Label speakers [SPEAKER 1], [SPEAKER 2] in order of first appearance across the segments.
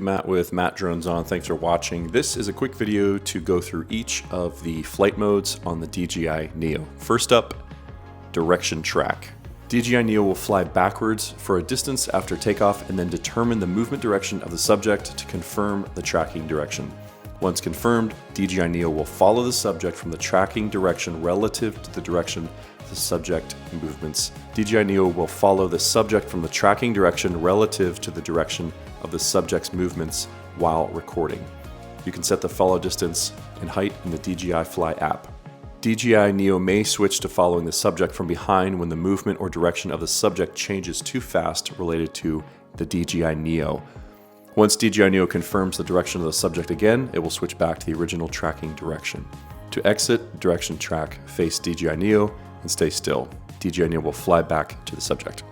[SPEAKER 1] Matt with Matt Drones On. Thanks for watching. This is a quick video to go through each of the flight modes on the DJI Neo. First up, direction track. DJI Neo will fly backwards for a distance after takeoff and then determine the movement direction of the subject to confirm the tracking direction. Once confirmed, DJI Neo will follow the subject from the tracking direction relative to the direction of the subject movements. DJI Neo will follow the subject from the tracking direction relative to the direction of the subject's movements while recording. You can set the follow distance and height in the DJI Fly app. DJI Neo may switch to following the subject from behind when the movement or direction of the subject changes too fast related to the DJI Neo. Once DJI Neo confirms the direction of the subject again, it will switch back to the original tracking direction. To exit, direction track, face DJI Neo and stay still. DJI Neo will fly back to the subject.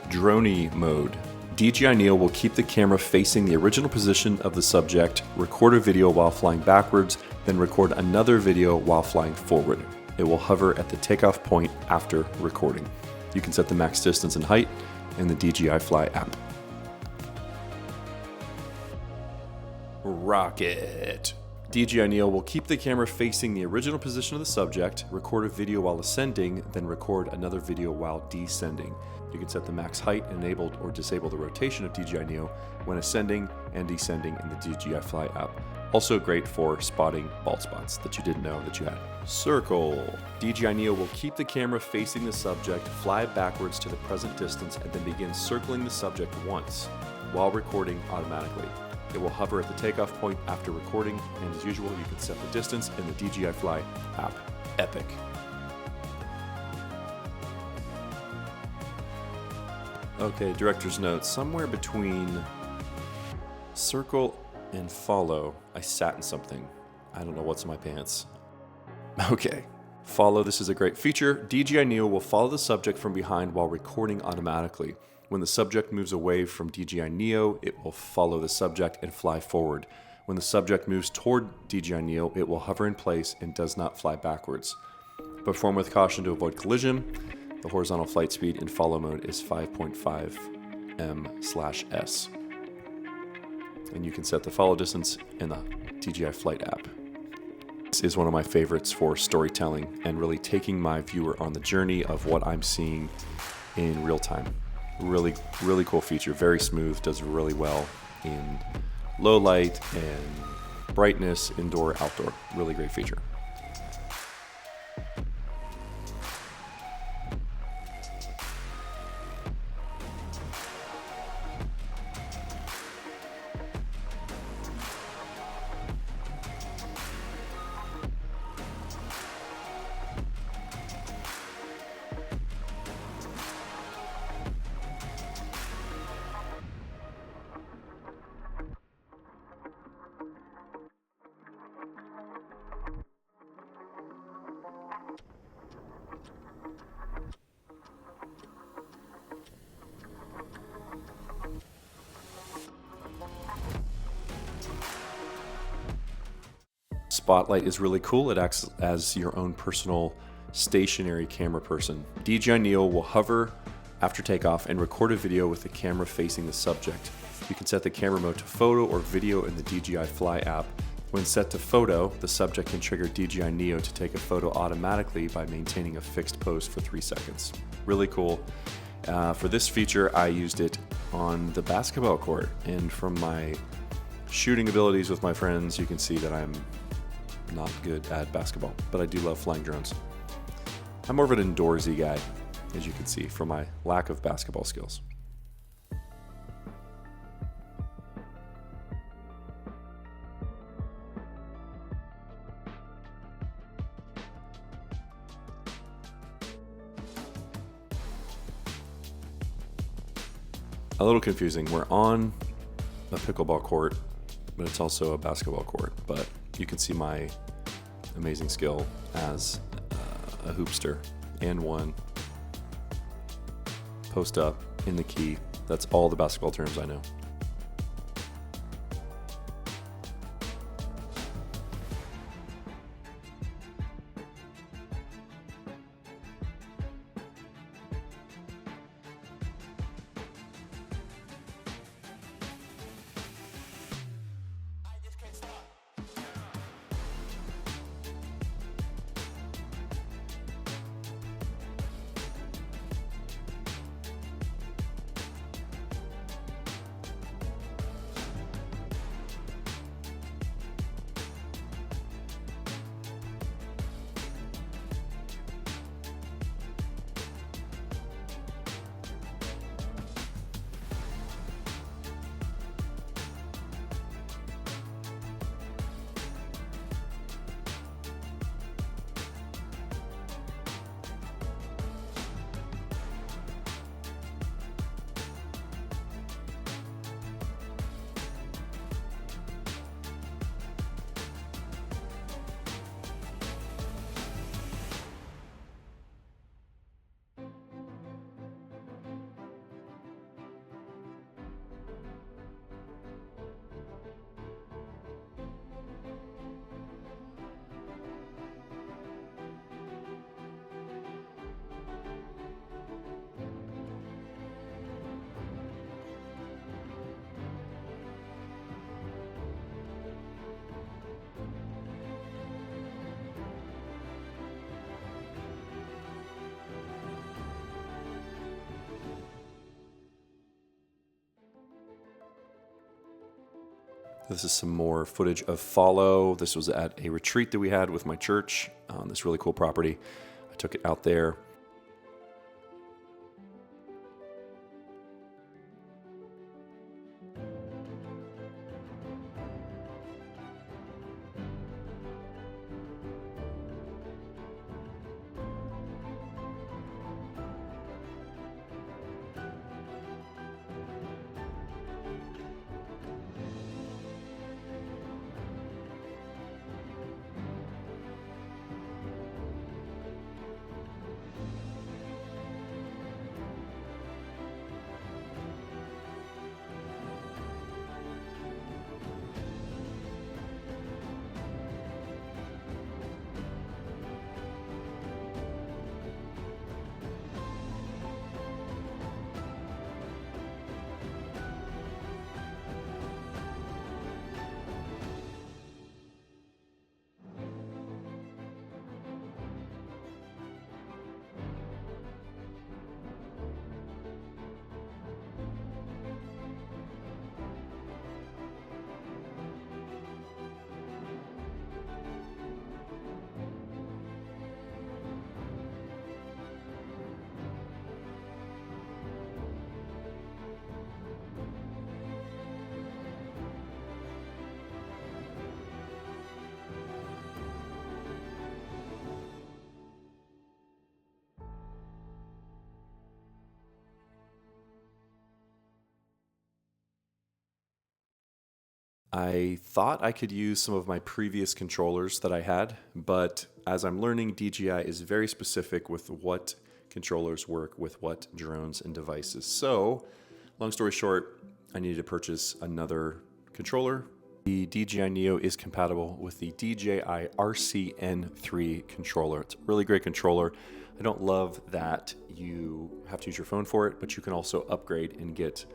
[SPEAKER 1] Dronie mode. DJI Neo will keep the camera facing the original position of the subject, record a video while flying backwards, then record another video while flying forward. It will hover at the takeoff point after recording. You can set the max distance and height in the DJI Fly app. Rocket. DJI Neo will keep the camera facing the original position of the subject, record a video while ascending, then record another video while descending. You can set the max height, enable or disable the rotation of DJI Neo when ascending and descending in the DJI Fly app. Also great for spotting bald spots that you didn't know that you had. Circle. DJI Neo will keep the camera facing the subject, fly backwards to the present distance, and then begin circling the subject once while recording automatically. It will hover at the takeoff point after recording, and as usual, you can set the distance in the DJI Fly app. Epic. Okay, director's note. Somewhere between circle and follow, I sat in something. I don't know what's in my pants. Okay. Follow, this is a great feature. DJI Neo will follow the subject from behind while recording automatically. When the subject moves away from DJI Neo, it will follow the subject and fly forward. When the subject moves toward DJI Neo, it will hover in place and does not fly backwards. Perform with caution to avoid collision. The horizontal flight speed in follow mode is 5.5 m/s. And you can set the follow distance in the DJI Flight app. This is one of my favorites for storytelling and really taking my viewer on the journey of what I'm seeing in real time. Really cool feature, very smooth, does really well in low light and brightness, indoor, outdoor. Really great feature. Spotlight is really cool. It acts as your own personal stationary camera person. DJI Neo will hover after takeoff and record a video with the camera facing the subject. You can set the camera mode to photo or video in the DJI Fly app. When set to photo, the subject can trigger DJI Neo to take a photo automatically by maintaining a fixed pose for 3 seconds. Really cool. For this feature, I used it on the basketball court, and from my shooting abilities with my friends, you can see that I'm not good at basketball, but I do love flying drones. I'm more of an indoorsy guy, as you can see from my lack of basketball skills. A little confusing. We're on a pickleball court, but it's also a basketball court, but you can see my amazing skill as a hoopster and one post up in the key. That's all the basketball terms I know. This is some more footage of follow. This was at a retreat that we had with my church on this really cool property. I took it out there. I thought I could use some of my previous controllers that I had, but as I'm learning, DJI is very specific with what controllers work with what drones and devices. So, long story short, I needed to purchase another controller. The DJI Neo is compatible with the DJI RC-N3 controller. It's a really great controller. I don't love that you have to use your phone for it, but you can also upgrade and get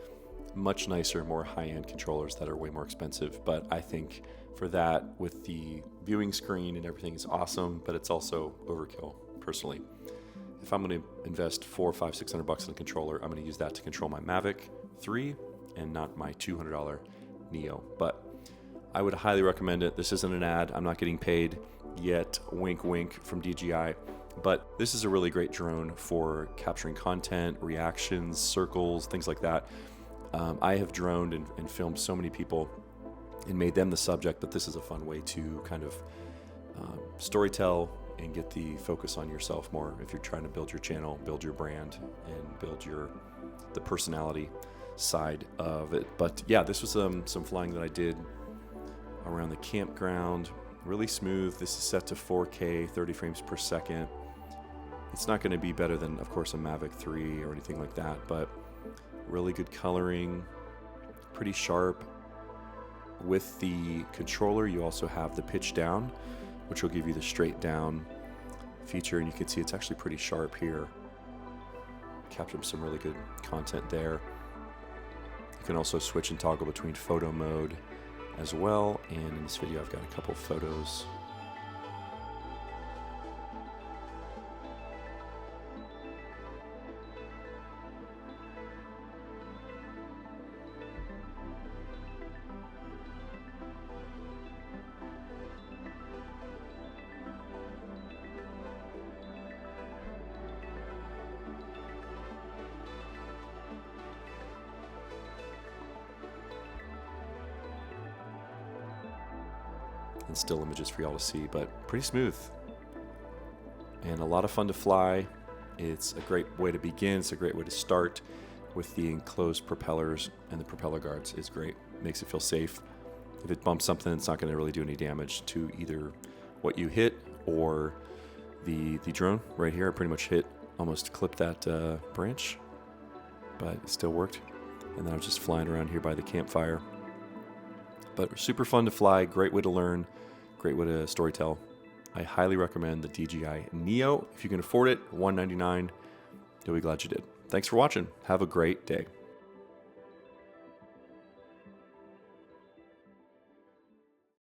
[SPEAKER 1] much nicer, more high-end controllers that are way more expensive. But I think for that, with the viewing screen and everything, is awesome, but it's also overkill, personally. If I'm going to invest $400, $500, $600 in a controller, I'm going to use that to control my Mavic 3 and not my $200 Neo. But I would highly recommend it. This isn't an ad. I'm not getting paid yet. Wink, wink from DJI. But this is a really great drone for capturing content, reactions, circles, things like that. I have droned and filmed so many people and made them the subject, but this is a fun way to kind of storytell and get the focus on yourself more if you're trying to build your channel, build your brand, and build the personality side of it. But yeah, this was some flying that I did around the campground. Really smooth. This is set to 4K, 30 frames per second. It's not going to be better than, of course, a Mavic 3 or anything like that, but really good coloring, pretty sharp. With the controller, you also have the pitch down, which will give you the straight down feature, and you can see it's actually pretty sharp here. Captured some really good content there. You can also switch and toggle between photo mode as well, and in this video I've got a couple photos. And still images for y'all to see, but pretty smooth and a lot of fun to fly. It's a great way to begin. It's a great way to start with the enclosed propellers, and the propeller guards is great. Makes it feel safe. If it bumps something, it's not going to really do any damage to either what you hit or the drone. Right here, I pretty much almost clipped that branch, but it still worked. And then I was just flying around here by the campfire. But super fun to fly, great way to learn, great way to storytell. I highly recommend the DJI Neo. If you can afford it, $199. You'll be glad you did. Thanks for watching. Have a great day.